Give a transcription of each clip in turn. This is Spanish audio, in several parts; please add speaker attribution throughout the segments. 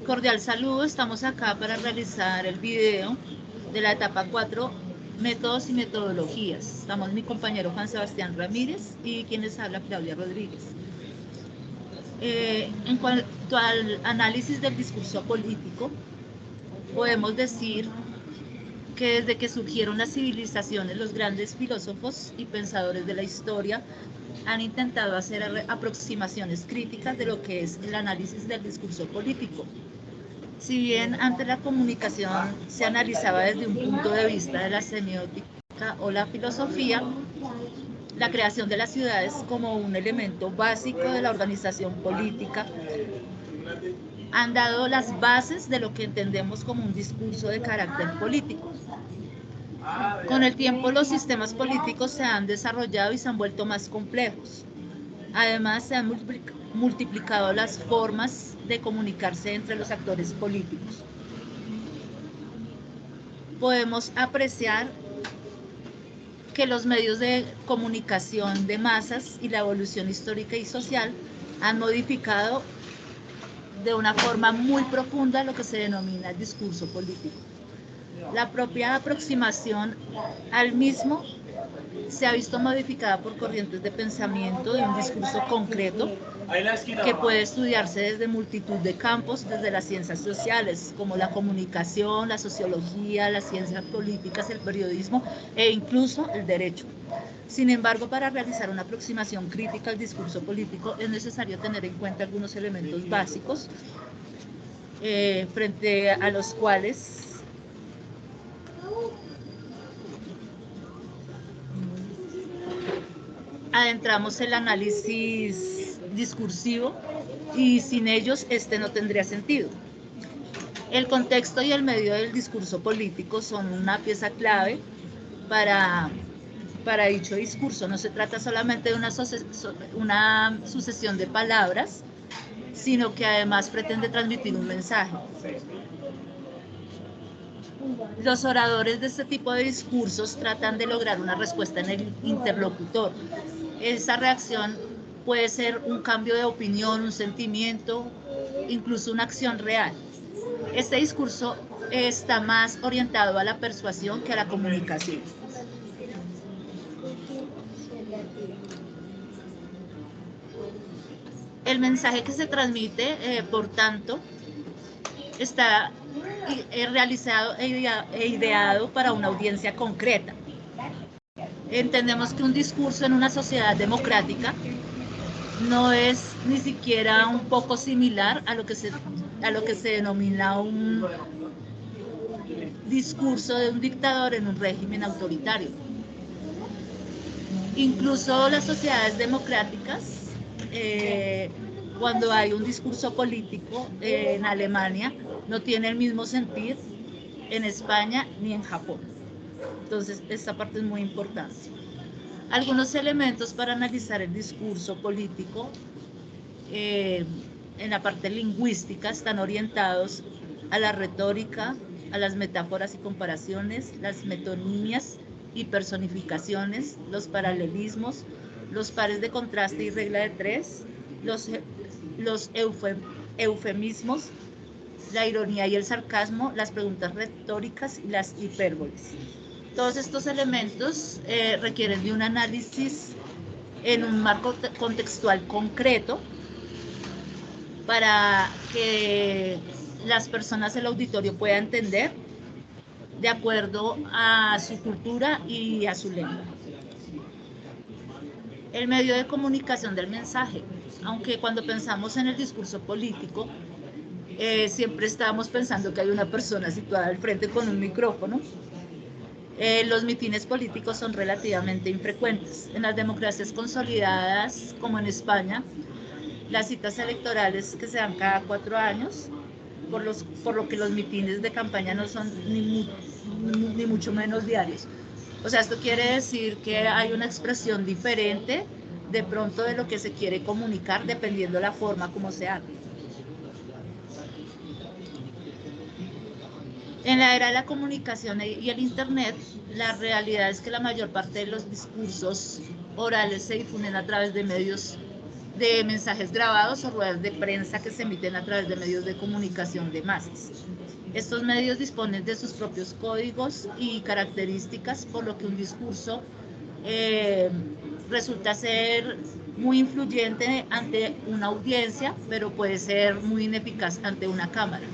Speaker 1: Cordial saludo, estamos acá para realizar el video de la etapa 4, métodos y metodologías. Estamos mi compañero Juan Sebastián Ramírez y quien les habla, Claudia Rodríguez. En cuanto al análisis del discurso político, podemos decir que desde que surgieron las civilizaciones, los grandes filósofos y pensadores de la historia han intentado hacer aproximaciones críticas de lo que es el análisis del discurso político. Si bien antes la comunicación se analizaba desde un punto de vista de la semiótica o la filosofía, la creación de las ciudades como un elemento básico de la organización política han dado las bases de lo que entendemos como un discurso de carácter político. Con el tiempo los sistemas políticos se han desarrollado y se han vuelto más complejos. Además, se han multiplicado las formas de comunicarse entre los actores políticos. Podemos apreciar que los medios de comunicación de masas y la evolución histórica y social han modificado de una forma muy profunda lo que se denomina el discurso político. La propia aproximación al mismo se ha visto modificada por corrientes de pensamiento de un discurso concreto que puede estudiarse desde multitud de campos, desde las ciencias sociales, como la comunicación, la sociología, las ciencias políticas, el periodismo e incluso el derecho. Sin embargo, para realizar una aproximación crítica al discurso político es necesario tener en cuenta algunos elementos básicos frente a los cuales adentramos el análisis discursivo y sin ellos este no tendría sentido. El contexto y el medio del discurso político son una pieza clave para dicho discurso. No se trata solamente de una sucesión de palabras, sino que además pretende transmitir un mensaje. Los oradores de este tipo de discursos tratan de lograr una respuesta en el interlocutor. Esa reacción puede ser un cambio de opinión, un sentimiento, incluso una acción real. Este discurso está más orientado a la persuasión que a la comunicación. El mensaje que se transmite, por tanto, está realizado e ideado para una audiencia concreta. Entendemos que un discurso en una sociedad democrática no es ni siquiera un poco similar a lo que se denomina un discurso de un dictador en un régimen autoritario. Incluso las sociedades democráticas, cuando hay un discurso político en Alemania, no tiene el mismo sentir en España ni en Japón. Entonces, esta parte es muy importante. Algunos elementos para analizar el discurso político en la parte lingüística están orientados a la retórica, a las metáforas y comparaciones, las metonimias y personificaciones, los paralelismos, los pares de contraste y regla de tres, los eufemismos, la ironía y el sarcasmo, las preguntas retóricas y las hipérboles. Todos estos elementos requieren de un análisis en un marco contextual concreto para que las personas del auditorio puedan entender de acuerdo a su cultura y a su lengua. El medio de comunicación del mensaje. Aunque cuando pensamos en el discurso político, siempre estamos pensando que hay una persona situada al frente con un micrófono. Los mitines políticos son relativamente infrecuentes. En las democracias consolidadas, como en España, las citas electorales que se dan cada 4 años, por lo que los mitines de campaña no son ni mucho menos diarios. O sea, esto quiere decir que hay una expresión diferente de pronto de lo que se quiere comunicar dependiendo de la forma como se haga. En la era de la comunicación y el internet, la realidad es que la mayor parte de los discursos orales se difunden a través de medios de mensajes grabados o ruedas de prensa que se emiten a través de medios de comunicación de masas. Estos medios disponen de sus propios códigos y características, por lo que un discurso resulta ser muy influyente ante una audiencia, pero puede ser muy ineficaz ante una cámara.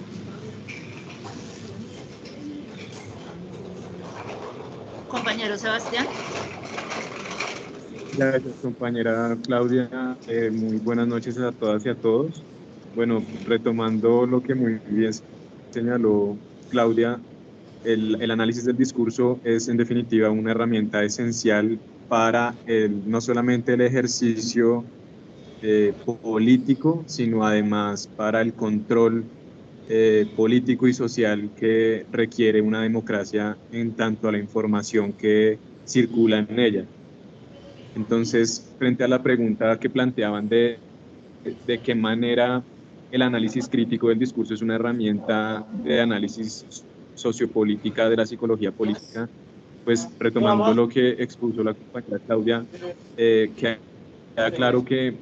Speaker 1: Compañero Sebastián.
Speaker 2: Gracias, compañera Claudia. Muy buenas noches a todas y a todos. Bueno, retomando lo que muy bien señaló Claudia, el análisis del discurso es en definitiva una herramienta esencial para no solamente el ejercicio político, sino además para el control político y social que requiere una democracia en tanto a la información que circula en ella. Entonces, frente a la pregunta que planteaban de qué manera el análisis crítico del discurso es una herramienta de análisis sociopolítica de la psicología política, pues retomando lo que expuso la compañera Claudia, queda claro que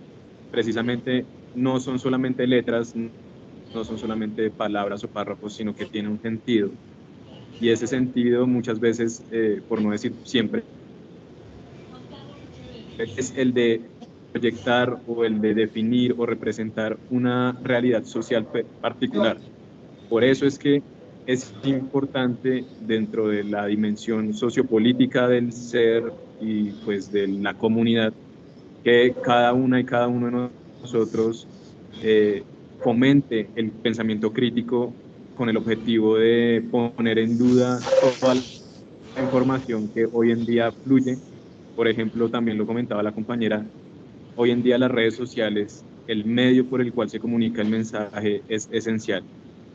Speaker 2: precisamente no son solamente letras, no son solamente palabras o párrafos, sino que tiene un sentido. Y ese sentido muchas veces, por no decir siempre, es el de proyectar o el de definir o representar una realidad social particular. Por eso es que es importante dentro de la dimensión sociopolítica del ser y pues de la comunidad que cada una y cada uno de nosotros fomente el pensamiento crítico con el objetivo de poner en duda toda la información que hoy en día fluye. Por ejemplo, también lo comentaba la compañera, hoy en día las redes sociales, el medio por el cual se comunica el mensaje es esencial.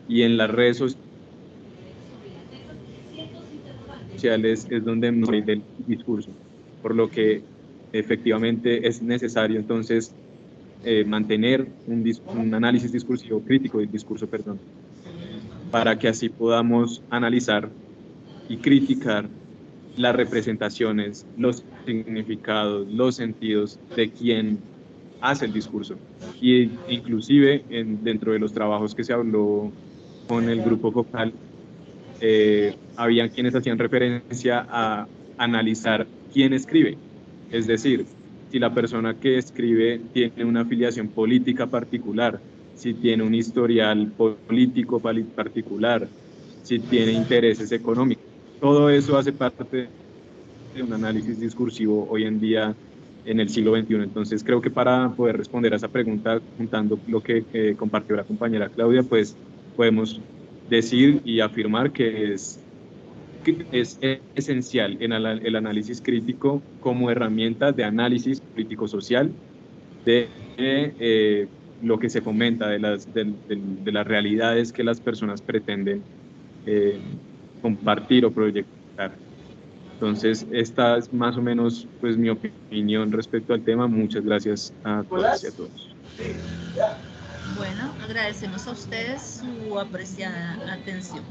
Speaker 2: Y en las redes sociales es donde nos hay del discurso, por lo que efectivamente es necesario entonces mantener un análisis discursivo crítico del discurso, perdón, para que así podamos analizar y criticar las representaciones, los significados, los sentidos de quien hace el discurso. Y inclusive dentro de los trabajos que se habló con el grupo focal, habían quienes hacían referencia a analizar quién escribe. Es decir, si la persona que escribe tiene una afiliación política particular, si tiene un historial político particular, si tiene intereses económicos. Todo eso hace parte de un análisis discursivo hoy en día en el siglo XXI. Entonces creo que para poder responder a esa pregunta, juntando lo que compartió la compañera Claudia, pues podemos decir y afirmar que es esencial en el análisis crítico como herramienta de análisis político-social de lo que se fomenta, de las realidades que las personas pretenden compartir o proyectar. Entonces, esta es más o menos pues, mi opinión respecto al tema. Muchas gracias a todas y a todos.
Speaker 1: Bueno, agradecemos a ustedes su apreciada atención.